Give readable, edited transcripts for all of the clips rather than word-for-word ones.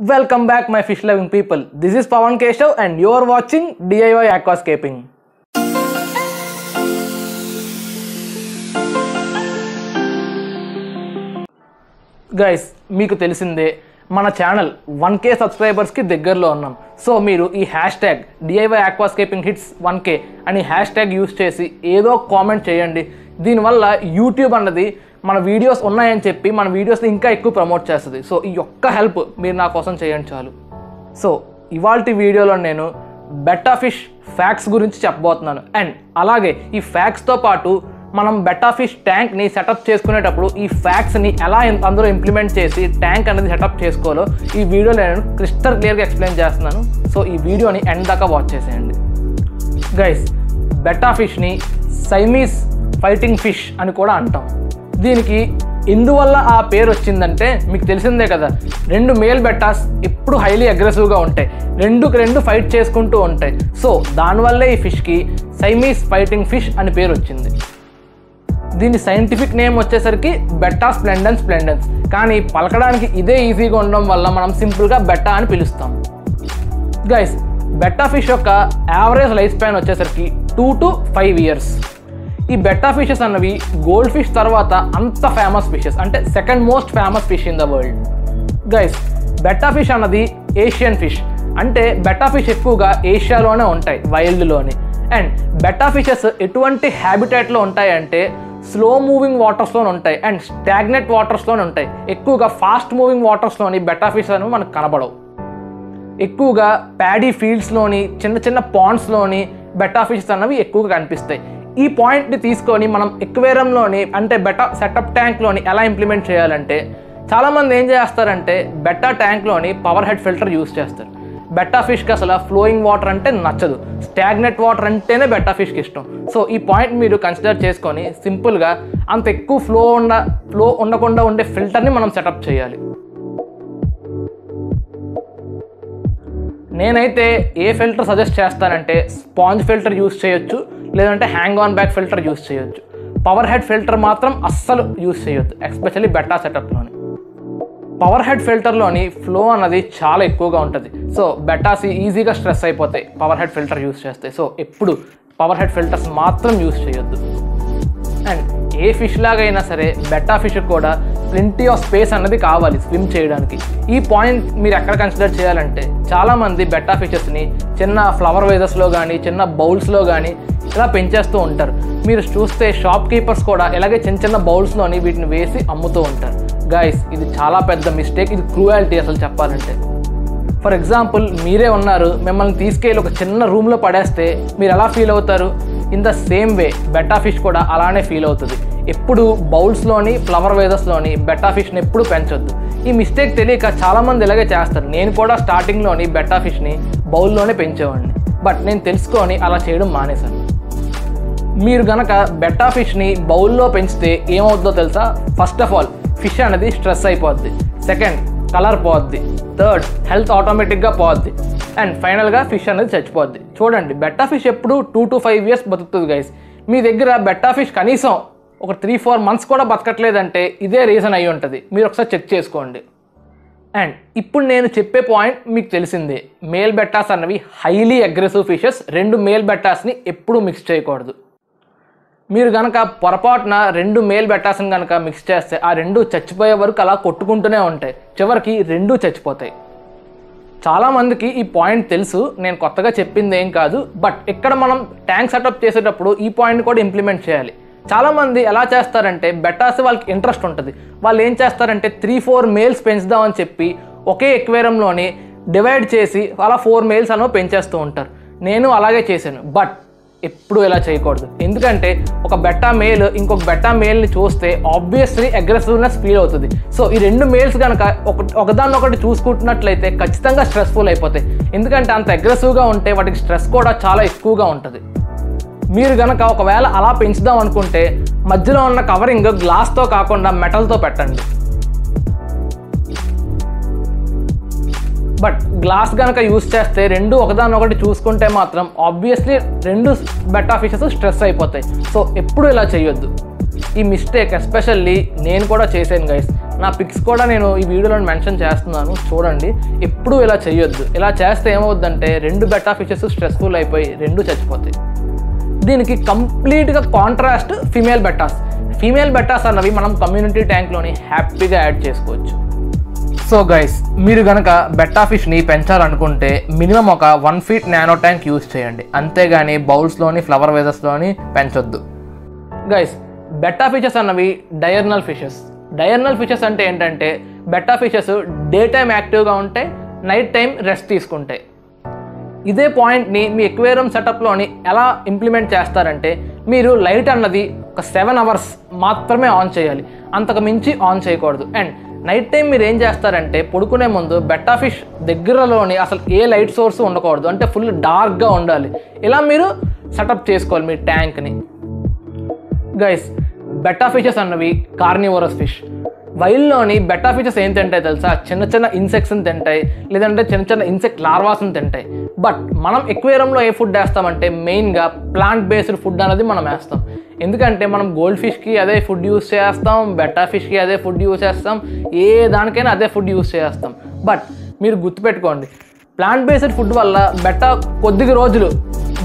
Welcome back my fish loving people. This is Pawan Keshav and you are watching DIY Aquascaping. Guys, మీకు తెలిసిందే మన channel 1k subscribers కి దగ్గరలో ఉన్నాం. So మీరు ఈ #DIY Aquascaping hits 1k అని హ్యాష్‌ట్యాగ్ యూస్ చేసి ఏదో కామెంట్ చేయండి. దీనివల్ల యూట్యూబ్ అన్నది మన వీడియోస్ ఉన్నాయని చెప్పి మన వీడియోస్ని ఇంకా ఎక్కువ ప్రమోట్ చేస్తుంది. సో ఈ ఒక్క హెల్ప్ మీరు నా కోసం చేయండి చాలు. సో ఇవాల్టి వీడియోలో నేను బెట్టా ఫిష్ ఫ్యాక్ట్స్ గురించి చెప్పబోతున్నాను. అండ్ అలాగే ఈ ఫ్యాక్ట్స్తో పాటు మనం బెట్టా ఫిష్ ట్యాంక్ని సెటప్ చేసుకునేటప్పుడు ఈ ఫ్యాక్ట్స్ని ఎలా అందులో ఇంప్లిమెంట్ చేసి ట్యాంక్ అనేది సెటప్ చేసుకోవాలో ఈ వీడియోలో నేను క్రిస్టల్ క్లియర్గా ఎక్స్ప్లెయిన్ చేస్తున్నాను. సో ఈ వీడియోని ఎండ్ దాకా వాచ్ చేసేయండి. గైస్, బెట్టా ఫిష్ని సైమీస్ ఫైటింగ్ ఫిష్ అని కూడా అంటాం. దీనికి ఎందువల్ల ఆ పేరు వచ్చిందంటే మీకు తెలిసిందే కదా, 2 మేల్ బెట్టాస్ ఎప్పుడు హైలీ అగ్రెసివ్గా ఉంటాయి, రెండు ఫైట్ చేసుకుంటూ ఉంటాయి. సో దానివల్లే ఈ ఫిష్కి సైమీస్ ఫైటింగ్ ఫిష్ అని పేరు వచ్చింది. దీని సైంటిఫిక్ నేమ్ వచ్చేసరికి బెట్టా స్ప్లెండెన్స్, కానీ పలకడానికి ఇదే ఈజీగా ఉండడం వల్ల మనం సింపుల్గా బెట్టా అని పిలుస్తాం. గైస్, బెట్టా ఫిష్ యొక్క యావరేజ్ లైఫ్ స్పాన్ వచ్చేసరికి 2 to 5 years. ఈ బెట్టా ఫిషెస్ అన్నవి గోల్డ్ ఫిష్ తర్వాత అంత ఫేమస్ ఫిషెస్, అంటే second most famous fish in the world. Guys, betta fish అన్నది ఏషియన్ ఫిష్, అంటే బెట్టా ఫిష్ ఎక్కువగా ఏషియాలోనే ఉంటాయి, వైల్డ్లోని. అండ్ బెట్టా ఫిషెస్ ఎటువంటి హ్యాబిటేట్లో ఉంటాయి అంటే స్లో మూవింగ్ వాటర్స్లోనే ఉంటాయి అండ్ స్టాగ్నెట్ వాటర్స్లోనే ఉంటాయి. ఎక్కువగా ఫాస్ట్ మూవింగ్ వాటర్స్లోని బెట్టా ఫిష్ అనేవి మనకు కనబడవు. ఎక్కువగా ప్యాడీ ఫీల్డ్స్లోని చిన్న పాండ్స్లోని బెట్టా ఫిషెస్ అన్నవి ఎక్కువగా కనిపిస్తాయి. ఈ పాయింట్ని తీసుకొని మనం ఎక్వేరియంలోని అంటే బెట్టా సెటప్ ట్యాంక్లోని ఎలా ఇంప్లిమెంట్ చేయాలంటే చాలామంది ఏం చేస్తారంటే బెట్టా ట్యాంక్లోని పవర్ హెడ్ ఫిల్టర్ యూస్ చేస్తారు. బెట్టా ఫిష్కి అసలు ఫ్లోయింగ్ వాటర్ అంటే నచ్చదు, స్టాగ్నెట్ వాటర్ అంటేనే బెట్టా ఫిష్కి ఇష్టం. సో ఈ పాయింట్ మీరు కన్సిడర్ చేసుకొని సింపుల్గా అంత ఎక్కువ ఫ్లో ఉండకుండా ఉండే ఫిల్టర్ని మనం సెటప్ చేయాలి. నేనైతే ఏ ఫిల్టర్ సజెస్ట్ చేస్తానంటే స్పాంజ్ ఫిల్టర్ యూస్ చేయొచ్చు, లేదంటే hang on back filter use చేయొచ్చు. పవర్ హెడ్ ఫిల్టర్ మాత్రం అస్సలు యూస్ చేయొద్దు, ఎస్పెషల్లీ బెట్టా సెటప్లోని. పవర్ హెడ్ ఫిల్టర్లోని ఫ్లో అన్నది చాలా ఎక్కువగా ఉంటుంది. సో బెట్టాస్ ఈజీగా స్ట్రెస్ అయిపోతాయి పవర్ హెడ్ ఫిల్టర్ యూస్ చేస్తే. సో ఎప్పుడు పవర్ హెడ్ ఫిల్టర్స్ మాత్రం యూస్ చేయొద్దు. అండ్ ఏ ఫిష్ లాగైనా సరే బెట్టా ఫిష్ కూడా ప్లెంటీ ఆఫ్ స్పేస్ అన్నది కావాలి స్విమ్ చేయడానికి. ఈ పాయింట్ మీరు ఎక్కడ కన్సిడర్ చేయాలంటే చాలామంది బెట్టా ఫిషెస్ని చిన్న ఫ్లవర్ వేజెస్లో కానీ చిన్న బౌల్స్లో కానీ ఇలా పెంచేస్తూ ఉంటారు. మీరు చూస్తే షాప్ కీపర్స్ కూడా ఇలాగే చిన్న బౌల్స్లోని వీటిని వేసి అమ్ముతూ ఉంటారు. గైస్, ఇది చాలా పెద్ద మిస్టేక్, ఇది క్రూయాలిటీ అసలు చెప్పాలంటే. ఫర్ ఎగ్జాంపుల్ మీరే ఉన్నారు, మిమ్మల్ని తీసుకెళ్ళి ఒక చిన్న రూమ్లో పడేస్తే మీరు ఎలా ఫీల్ అవుతారు? In the same way betta fish కూడా అలానే ఫీల్ అవుతుంది. ఎప్పుడు బౌల్స్లోని ఫ్లవర్ వేజెస్లోని బెట్టా ఫిష్ని ఎప్పుడు పెంచొద్దు. ఈ మిస్టేక్ తెలియక చాలామంది ఇలాగే చేస్తారు. నేను కూడా స్టార్టింగ్లోని బెట్టా ఫిష్ని బౌల్లోనే పెంచేవాడిని, బట్ నేను తెలుసుకొని అలా చేయడం మానేశాను. మీరు కనుక బెట్టా ఫిష్ని బౌల్లో పెంచితే ఏమవుతుందో తెలుసా? ఫస్ట్ ఆఫ్ ఆల్ ఫిష్ అనేది స్ట్రెస్ అయిపోద్ది, సెకండ్ కలర్ పోద్ది, థర్డ్ హెల్త్ ఆటోమేటిక్గా పోద్ది, అండ్ ఫైనల్గా ఫిష్ అనేది చచ్చిపోద్ది. చూడండి, బెట్టా ఫిష్ ఎప్పుడు 2 to 5 years బతుకుతుంది. గైస్, మీ దగ్గర బెట్టా ఫిష్ కనీసం ఒక 3-4 months కూడా బతకట్లేదంటే ఇదే రీజన్ అయి ఉంటుంది. మీరు ఒకసారి చెక్ చేసుకోండి. అండ్ ఇప్పుడు నేను చెప్పే పాయింట్ మీకు తెలిసిందే, మేల్ బెట్టాస్ అన్నవి హైలీ అగ్రెసివ్ ఫిషెస్. 2 మేల్ బెట్టాస్ని ఎప్పుడూ మిక్స్ చేయకూడదు. మీరు కనుక పొరపాటున 2 మేల్ బెట్టాస్ని కనుక మిక్స్ చేస్తే ఆ 2 చచ్చిపోయే వరకు అలా కొట్టుకుంటూనే ఉంటాయి, చివరికి 2 చచ్చిపోతాయి. చాలామందికి ఈ పాయింట్ తెలుసు, నేను కొత్తగా చెప్పింది ఏం కాదు. బట్ ఇక్కడ మనం ట్యాంక్ సెటప్ చేసేటప్పుడు ఈ పాయింట్ కూడా ఇంప్లిమెంట్ చేయాలి. చాలామంది ఎలా చేస్తారంటే బెట్టాస్ వాళ్ళకి ఇంట్రెస్ట్ ఉంటుంది, వాళ్ళు ఏం చేస్తారంటే 3-4 మేల్స్ పెంచుదామని చెప్పి ఒకే ఎక్వేరియంలోని డివైడ్ చేసి అలా 4 మేల్స్ అనేవి పెంచేస్తూ ఉంటారు. నేను అలాగే చేశాను, బట్ ఎప్పుడు ఇలా చేయకూడదు. ఎందుకంటే ఒక బెట్టా మేల్ ఇంకొక బెట్టా మేల్ని చూస్తే ఆబ్వియస్లీ అగ్రెసివ్నెస్ ఫీల్ అవుతుంది. సో ఈ 2 మేల్స్ కనుక ఒకదాన్నొకటి చూసుకుంటున్నట్లయితే ఖచ్చితంగా స్ట్రెస్ఫుల్ అయిపోతాయి. ఎందుకంటే అంత అగ్రెసివ్గా ఉంటే వాటికి స్ట్రెస్ కూడా చాలా ఎక్కువగా ఉంటుంది. మీరు కనుక ఒకవేళ అలా పెంచుదాం అనుకుంటే మధ్యలో ఉన్న కవరింగ్ గ్లాస్తో కాకుండా మెటల్తో పెట్టండి. బట్ గ్లాస్ కనుక యూస్ చేస్తే 2 ఒకదాన్నొకటి చూసుకుంటే మాత్రం ఆబ్వియస్లీ 2 బెట్టా ఫిషెస్ స్ట్రెస్ అయిపోతాయి. సో ఎప్పుడు ఇలా చేయొద్దు. ఈ మిస్టేక్ ఎస్పెషల్లీ నేను కూడా చేశాను గైస్. నా పిక్స్ కూడా నేను ఈ వీడియోలో మెన్షన్ చేస్తున్నాను, చూడండి. ఎప్పుడూ ఇలా చేయొద్దు. ఇలా చేస్తే ఏమవుద్దంటే 2 బెటా ఫిషెస్ స్ట్రెస్ఫుల్ అయిపోయి 2 చచ్చిపోతాయి. దీనికి కంప్లీట్గా కాంట్రాస్ట్ ఫీమేల్ బెటాస్. ఫీమేల్ బెటాస్ అన్నవి మనం కమ్యూనిటీ ట్యాంక్లోని హ్యాపీగా యాడ్ చేసుకోవచ్చు. సో గైస్, మీరు కనుక బెట్టా ఫిష్ని పెంచాలనుకుంటే మినిమం ఒక 1 feet నానో ట్యాంక్ యూజ్ చేయండి, అంతేగాని బౌల్స్లోని ఫ్లవర్ వేజెస్లోని పెంచొద్దు. గైస్, బెట్టా ఫిషెస్ అన్నవి డయర్నల్ ఫిషెస్. డయర్నల్ ఫిషెస్ అంటే ఏంటంటే బెట్టా ఫిషెస్ డే టైం యాక్టివ్గా ఉంటాయి, నైట్ టైం రెస్ట్ తీసుకుంటాయి. ఇదే పాయింట్ని మీ ఎక్వేరియం సెటప్లోని ఎలా ఇంప్లిమెంట్ చేస్తారంటే మీరు లైట్ అన్నది ఒక 7 hours మాత్రమే ఆన్ చేయాలి, అంతకు మించి ఆన్ చేయకూడదు. అండ్ నైట్ టైం మీరు ఏం చేస్తారంటే పడుకునే ముందు బెట్టా ఫిష్ దగ్గరలోని అసలు ఏ లైట్ సోర్స్ ఉండకూడదు, అంటే ఫుల్ డార్క్గా ఉండాలి. ఇలా మీరు సెటప్ చేసుకోవాలి మీ ట్యాంక్ని. గైస్, బెట్టా ఫిషెస్ అన్నవి కార్నివోరస్ ఫిష్. వైల్డ్లోని బెట్టా ఫిషెస్ ఏం తింటాయి తెలుసా? చిన్న చిన్న ఇన్సెక్ట్స్ని తింటాయి, లేదంటే చిన్న చిన్న ఇన్సెక్ట్ లార్వాస్ని తింటాయి. బట్ మనం ఎక్వేరియంలో ఏ ఫుడ్ వేస్తామంటే మెయిన్గా ప్లాంట్ బేస్డ్ ఫుడ్ అనేది మనం వేస్తాం. ఎందుకంటే మనం గోల్డ్ ఫిష్కి అదే ఫుడ్ యూస్ చేస్తాం, బెట్టా ఫిష్కి అదే ఫుడ్ యూస్ చేస్తాం, ఏ దానికైనా అదే ఫుడ్ యూస్ చేస్తాం. బట్ మీరు గుర్తుపెట్టుకోండి, ప్లాంట్ బేస్డ్ ఫుడ్ వల్ల బెట్టా కొద్దిగా రోజులు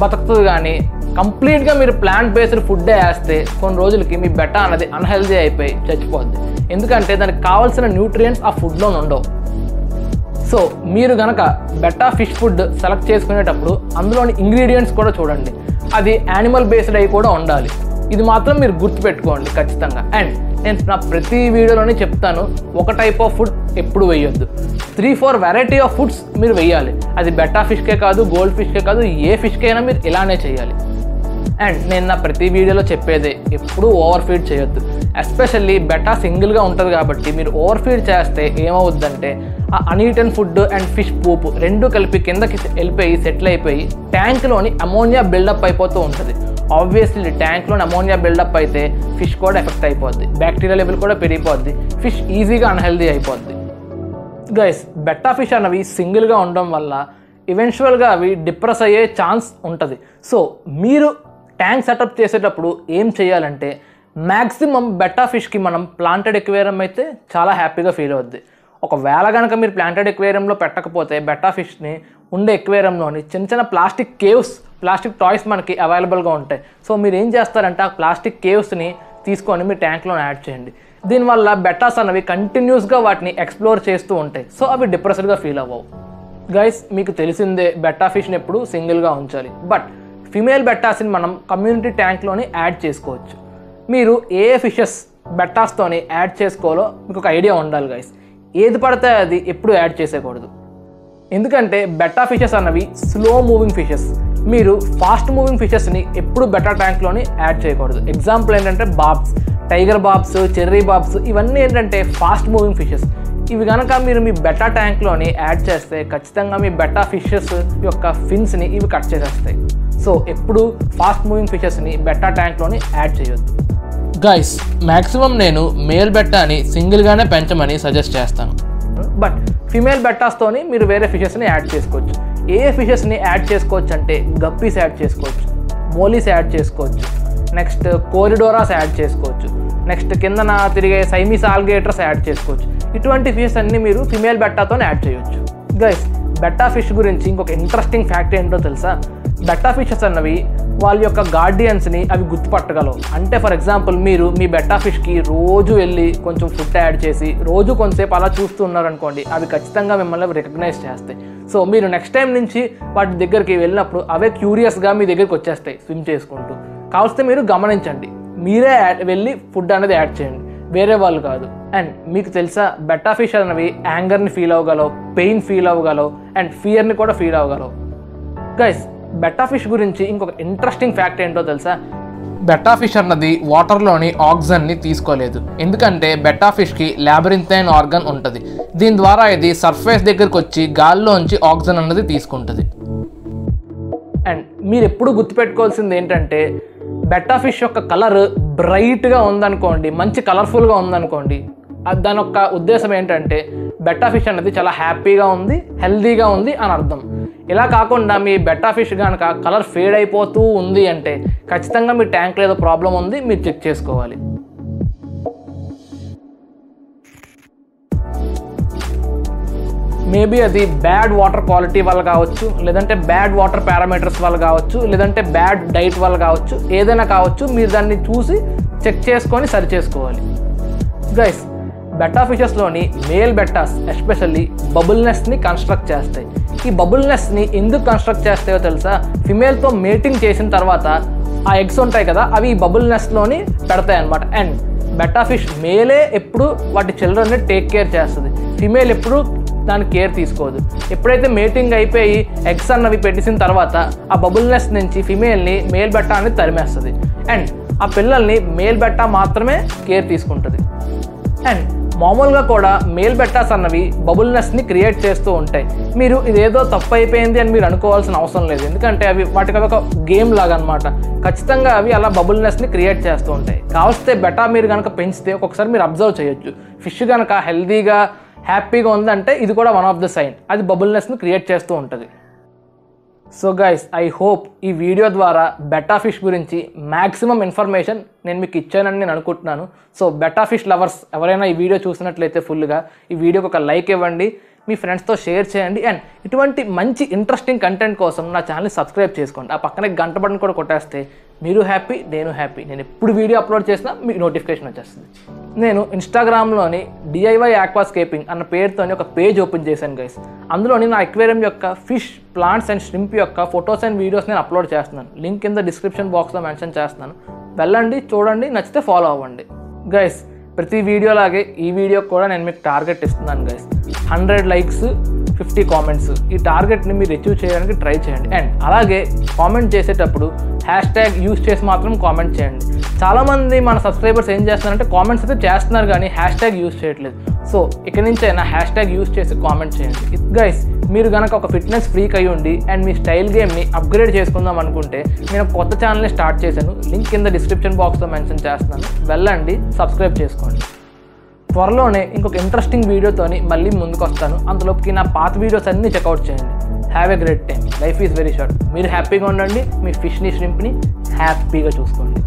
బతుకుతుంది, కానీ కంప్లీట్గా మీరు ప్లాంట్ బేస్డ్ ఫుడ్డే వేస్తే కొన్ని రోజులకి మీ బెట్టా అనేది అన్హెల్దీ అయిపోయి చచ్చిపోద్ది. ఎందుకంటే దానికి కావాల్సిన న్యూట్రియంట్స్ ఆ ఫుడ్లో ఉండవు. సో మీరు కనుక బెట్టా ఫిష్ ఫుడ్ సెలెక్ట్ చేసుకునేటప్పుడు అందులోని ఇంగ్రీడియంట్స్ కూడా చూడండి, అది యానిమల్ బేస్డ్ అయి కూడా ఉండాలి. ఇది మాత్రం మీరు గుర్తుపెట్టుకోండి ఖచ్చితంగా. అండ్ నేను నా ప్రతి వీడియోలోనే చెప్తాను, ఒక టైప్ ఆఫ్ ఫుడ్ ఎప్పుడు వేయొద్దు, 3-4 వెరైటీ ఆఫ్ ఫుడ్స్ మీరు వేయాలి. అది బెట్టా ఫిష్కే కాదు, గోల్డ్ ఫిష్కే కాదు, ఏ ఫిష్కైనా మీరు ఇలానే చేయాలి. అండ్ నేను నా ప్రతి వీడియోలో చెప్పేదే, ఎప్పుడూ ఓవర్ ఫీడ్ చేయొద్దు. ఎస్పెషల్లీ బెట్టా సింగిల్గా ఉంటుంది కాబట్టి మీరు ఓవర్ ఫీడ్ చేస్తే ఏమవుద్దంటే ఆ అన్ఈటన్ ఫుడ్ అండ్ ఫిష్ పూపు 2 కలిపి కిందకి వెళ్ళిపోయి సెటిల్ అయిపోయి ట్యాంక్లోని అమోనియా బిల్డప్ అయిపోతూ ఉంటుంది. ఆబ్వియస్లీ ట్యాంక్లోని అమోనియా బిల్డప్ అయితే ఫిష్ కూడా ఎఫెక్ట్ అయిపోద్ది, బ్యాక్టీరియా లెవెల్ కూడా పెరిగిపోద్ది, ఫిష్ ఈజీగా అన్హెల్దీ అయిపోద్ది. గైస్, బెట్టా ఫిష్ అనేవి సింగిల్గా ఉండడం వల్ల ఈవెన్చువల్గా అవి డిప్రెస్ అయ్యే ఛాన్స్ ఉంటుంది. సో మీరు ట్యాంక్ సెటప్ చేసేటప్పుడు ఏం చేయాలంటే మ్యాక్సిమం బెట్టా ఫిష్కి మనం ప్లాంటెడ్ ఎక్వేరియం అయితే చాలా హ్యాపీగా ఫీల్ అవుద్ది. ఒకవేళ కనుక మీరు ప్లాంటెడ్ ఎక్వేరియంలో పెట్టకపోతే బెట్టా ఫిష్ని ఉండే ఎక్వేరియంలోని చిన్న చిన్న ప్లాస్టిక్ కేవ్స్, ప్లాస్టిక్ టాయ్స్ మనకి అవైలబుల్గా ఉంటాయి. సో మీరు ఏం చేస్తారంటే ఆ ప్లాస్టిక్ కేవ్స్ని తీసుకొని మీ ట్యాంక్లో యాడ్ చేయండి. దీనివల్ల బెట్టాస్ అనేవి కంటిన్యూస్గా వాటిని ఎక్స్ప్లోర్ చేస్తూ ఉంటాయి. సో అవి డిప్రెస్డ్గా ఫీల్ అవ్వవు. గైస్, మీకు తెలిసిందే బెట్టా ఫిష్ని ఎప్పుడు సింగిల్గా ఉంచాలి. బట్ ఫిమేల్ బెట్టాస్ని మనం కమ్యూనిటీ ట్యాంక్లోని యాడ్ చేసుకోవచ్చు. మీరు ఏ ఫిషెస్ బెట్టాస్తోని యాడ్ చేసుకోవాలో మీకు ఒక ఐడియా ఉండాలి గైస్. ఏది పడితే అది ఎప్పుడు యాడ్ చేసేయకూడదు. ఎందుకంటే బెట్టా ఫిషెస్ అన్నవి స్లో మూవింగ్ ఫిషెస్. మీరు ఫాస్ట్ మూవింగ్ ఫిషెస్ని ఎప్పుడు బెట్టా ట్యాంక్లోని యాడ్ చేయకూడదు. ఎగ్జాంపుల్ ఏంటంటే barbs, tiger barbs, cherry barbs, ఇవన్నీ ఏంటంటే ఫాస్ట్ మూవింగ్ ఫిషెస్. ఇవి కనుక మీరు మీ బెట్టా ట్యాంక్లోని యాడ్ చేస్తే ఖచ్చితంగా మీ బెట్టా ఫిషెస్ యొక్క ఫిన్స్ని ఇవి కట్ చేసేస్తాయి. సో ఎప్పుడు ఫాస్ట్ మూవింగ్ ఫిషెస్ని బెట్టా ట్యాంక్లోని యాడ్ చేయొద్దు. గైస్, మ్యాక్సిమం నేను మేల్ బెట్టాని సింగిల్గానే పెంచమని సజెస్ట్ చేస్తాను. బట్ ఫిమేల్ బెట్టాస్తోని మీరు వేరే ఫిషెస్ని యాడ్ చేసుకోవచ్చు. ఏ ఫిషెస్ని యాడ్ చేసుకోవచ్చు అంటే గప్పీస్ యాడ్ చేసుకోవచ్చు, మోలీస్ యాడ్ చేసుకోవచ్చు, నెక్స్ట్ కోరిడోరాస్ యాడ్ చేసుకోవచ్చు, నెక్స్ట్ కిందన తిరిగే సైమీస్ ఆల్గేటర్స్ యాడ్ చేసుకోవచ్చు. ఇటువంటి ఫిషెస్ అన్ని మీరు ఫిమేల్ బెట్టాతో యాడ్ చేయొచ్చు. గైస్, బెట్టా ఫిష్ గురించి ఇంకొక ఇంట్రెస్టింగ్ ఫ్యాక్ట్ ఏంటో తెలుసా? బెట్టా ఫిషెస్ అన్నవి వాళ్ళ యొక్క గార్డియన్స్ని అవి గుర్తుపట్టగలవు. అంటే ఫర్ ఎగ్జాంపుల్ మీరు మీ బెట్టా ఫిష్కి రోజు వెళ్ళి కొంచెం ఫుడ్ యాడ్ చేసి రోజు కొంతసేపు అలా చూస్తూ ఉన్నారనుకోండి, అవి ఖచ్చితంగా మిమ్మల్ని రికగ్నైజ్ చేస్తాయి. సో మీరు నెక్స్ట్ టైం నుంచి వాటి దగ్గరికి వెళ్ళినప్పుడు అవే క్యూరియస్గా మీ దగ్గరికి వచ్చేస్తాయి స్విమ్ చేసుకుంటూ. కావలిస్తే మీరు గమనించండి, మీరే వెళ్ళి ఫుడ్ అనేది యాడ్ చేయండి, వేరే వాళ్ళు కాదు. అండ్ మీకు తెలుసా, బెట్టా ఫిష్ అనేవి యాంగర్ని ఫీల్ అవ్వగలవు, పెయిన్ ఫీల్ అవ్వగలవు, అండ్ ఫియర్ని కూడా ఫీల్ అవ్వగలవు. గైస్, బెట్టా ఫిష్ గురించి ఇంకొక ఇంట్రెస్టింగ్ ఫ్యాక్ట్ ఏంటో తెలుసా? బెట్టా ఫిష్ అన్నది వాటర్లోని ఆక్సిజన్ని తీసుకోలేదు. ఎందుకంటే బెట్టా ఫిష్కి లాబరింథైన్ ఆర్గన్ ఉంటుంది. దీని ద్వారా ఇది సర్ఫేస్ దగ్గరకు వచ్చి గాల్లోంచి ఆక్సిజన్ అన్నది తీసుకుంటుంది. అండ్ మీరు ఎప్పుడు గుర్తుపెట్టుకోవాల్సింది ఏంటంటే బెట్టా ఫిష్ యొక్క కలర్ బ్రైట్గా ఉందనుకోండి, మంచి కలర్ఫుల్గా ఉందనుకోండి, దాని యొక్క ఉద్దేశం ఏంటంటే బెట్టా ఫిష్ అనేది చాలా హ్యాపీగా ఉంది, హెల్దీగా ఉంది అని అర్థం. ఇలా కాకుండా మీ బెట్టా ఫిష్ కనుక కలర్ ఫేడ్ అయిపోతూ ఉంది అంటే ఖచ్చితంగా మీ ట్యాంక్లో ఏదో ప్రాబ్లం ఉంది, మీరు చెక్ చేసుకోవాలి. మేబీ అది బ్యాడ్ వాటర్ క్వాలిటీ వల్ల కావచ్చు, లేదంటే బ్యాడ్ వాటర్ పారామీటర్స్ వల్ల కావచ్చు, లేదంటే బ్యాడ్ డైట్ వల్ల కావచ్చు, ఏదైనా కావచ్చు. మీరు దాన్ని చూసి చెక్ చేసుకొని సరి చేసుకోవాలి. గైస్, బెటా ఫిషెస్లోని మేల్ బెటాస్ ఎస్పెషల్లీ బబుల్ నెస్ట్ని కన్స్ట్రక్ట్ చేస్తాయి. ఈ బబుల్ నెస్ట్ని ఎందుకు కన్స్ట్రక్ట్ చేస్తాయో తెలుసా? ఫిమేల్తో మేటింగ్ చేసిన తర్వాత ఆ ఎగ్స్ ఉంటాయి కదా, అవి ఈ బబుల్ నెస్ట్లోని పెడతాయి అన్నమాట. అండ్ బెటా ఫిష్ మేలే ఎప్పుడు వాటి చిల్డ్రన్ని టేక్ కేర్ చేస్తుంది, ఫిమేల్ ఎప్పుడు దాని కేర్ తీసుకోదు. ఎప్పుడైతే మేటింగ్ అయిపోయి ఎగ్స్ అన్నవి పెట్టేసిన తర్వాత ఆ బబుల్ నెస్ట్ నుంచి ఫిమేల్ని మేల్ బెట్టా అనేది తరిమేస్తుంది. అండ్ ఆ పిల్లల్ని మేల్ బెట్టా మాత్రమే కేర్ తీసుకుంటుంది. అండ్ మామూలుగా కూడా మేల్ బెట్టాస్ అన్నవి బబుల్ నెస్ట్ని క్రియేట్ చేస్తూ ఉంటాయి. మీరు ఇదేదో తప్పు అయిపోయింది అని మీరు అనుకోవాల్సిన అవసరం లేదు, ఎందుకంటే అవి వాటికి ఒక గేమ్ లాగా అనమాట. ఖచ్చితంగా అవి అలా బబుల్ నెస్ట్ని క్రియేట్ చేస్తూ ఉంటాయి. కావస్తే బెటా మీరు కనుక పెంచితే ఒక్కొక్కసారి మీరు అబ్జర్వ్ చేయొచ్చు, ఫిష్ కనుక హెల్దీగా హ్యాపీగా ఉందంటే ఇది కూడా వన్ ఆఫ్ ద సైన్, అది బబుల్ నెస్ట్ని క్రియేట్ చేస్తూ ఉంటుంది. సో గైస్, ఐ హోప్ ఈ వీడియో ద్వారా బెటా ఫిష్ గురించి మ్యాక్సిమం ఇన్ఫర్మేషన్ నేను మీకు ఇచ్చానని నేను అనుకుంటున్నాను. సో బెటా ఫిష్ లవర్స్ ఎవరైనా ఈ వీడియో చూసినట్లయితే ఫుల్గా ఈ వీడియోకి ఒక లైక్ ఇవ్వండి, మీ ఫ్రెండ్స్తో షేర్ చేయండి. అండ్ ఇటువంటి మంచి ఇంట్రెస్టింగ్ కంటెంట్ కోసం నా ఛానల్ని సబ్స్క్రైబ్ చేసుకోండి. ఆ పక్కనే గంట బటన్ కూడా కొట్టేస్తే మీరు హ్యాపీ, నేను హ్యాపీ. నేను ఎప్పుడు వీడియో అప్లోడ్ చేసినా మీకు నోటిఫికేషన్ వచ్చేస్తుంది. నేను ఇన్స్టాగ్రామ్లోని DIY ఆక్వాస్కేపింగ్ అన్న పేరుతోని ఒక పేజ్ ఓపెన్ చేశాను గైస్. అందులోని నా అక్వేరియం యొక్క ఫిష్, ప్లాంట్స్ అండ్ ష్రింప్ యొక్క ఫొటోస్ అండ్ వీడియోస్ నేను అప్లోడ్ చేస్తున్నాను. లింక్ కింద డిస్క్రిప్షన్ బాక్స్లో మెన్షన్ చేస్తున్నాను, వెళ్ళండి, చూడండి, నచ్చితే ఫాలో అవ్వండి. గైస్, ప్రతి వీడియోలాగే ఈ వీడియోకి కూడా నేను మీకు టార్గెట్ ఇస్తున్నాను గైస్. 100 likes, 50 comments. ఈ టార్గెట్ని మీరు అచీవ్ చేయడానికి ట్రై చేయండి. అండ్ అలాగే కామెంట్ చేసేటప్పుడు హ్యాష్ట్యాగ్ యూస్ చేసి మాత్రం కామెంట్ చేయండి. చాలామంది మన సబ్స్క్రైబర్స్ ఏం చేస్తున్నారంటే కామెంట్స్ అయితే చేస్తున్నారు కానీ హ్యాష్ట్యాగ్ యూస్ చేయట్లేదు. సో ఇక్కడి నుంచైనా హ్యాష్ట్యాగ్ యూస్ చేసి కామెంట్ చేయండి. గైస్, మీరు కనుక ఒక ఫిట్నెస్ ఫ్రీక్ అయ్యి ఉండి అండ్ మీ స్టైల్ గేమ్ని అప్గ్రేడ్ చేసుకుందాం అనుకుంటే నేను ఒక కొత్త ఛానల్ని స్టార్ట్ చేశాను. లింక్ కింద డిస్క్రిప్షన్ బాక్స్లో మెన్షన్ చేస్తున్నాను, వెళ్ళండి, సబ్స్క్రైబ్ చేసుకోండి. త్వరలోనే ఇంకొక ఇంట్రెస్టింగ్ వీడియోతోని మళ్ళీ ముందుకు వస్తాను. అంతలోపుకి నా పాత వీడియోస్ అన్నీ చెక్అవుట్ చేయండి. Have a great time. Life is very short. మీరు హ్యాపీగా ఉండండి, మీ ఫిష్ని, ష్రింప్ని హ్యాపీగా చూసుకోండి.